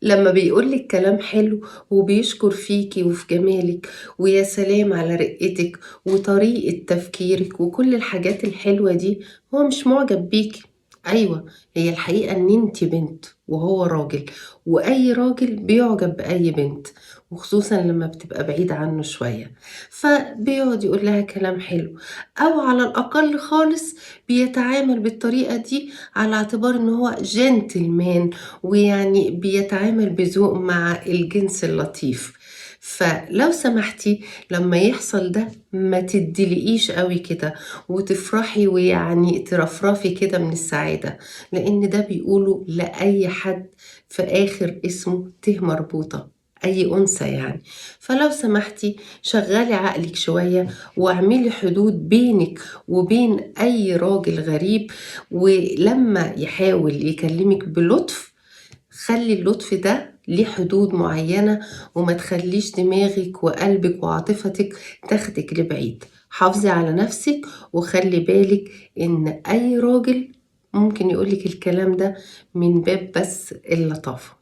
لمّا بيقول لِك كلام حلو وبيشكر فيكِ وفي جمالِك، ويا سلام على رقتِك وطريقة تفكيرِك وكل الحاجات الحلوة دي، هو مش معجب بيكِ. أيوه، هي الحقيقة إن أنتِ بنت وهو راجل، وأي راجل بيعجب بأي بنت، وخصوصًا لمّا بتبقى بعيدة عنه شوية، فبيقعد يقول لها كلام حلو، أو على الأقل خالص بيتعامل بالطريقة دي على اعتبار إن هو gentleman، ويعني بيتعامل بذوق مع الجنس اللطيف. فلو سمحتِ لمّا يحصل ده ما تدّلقيش أوي كده، وتفرحي ويعني ترفرفي كده من السعادة، لإن ده بيقولوا لأي حد في آخر اسمه ت مربوطة، أي أنثى يعني. فلو سمحتِ شغّلي عقلِك شوية، واعملي حدود بينِك وبين أي راجل غريب، ولمّا يحاول يكلمِك بلطف خلّي اللطف ده ليه حدود معيّنة، وما تخلّيش دماغِك وقلبِك وعاطفتِك تاخدِك لبعيد. حافظي على نفسِك وخلّي بالِك إن أي راجل ممكن يقول لِك الكلام ده من باب بس اللطافة.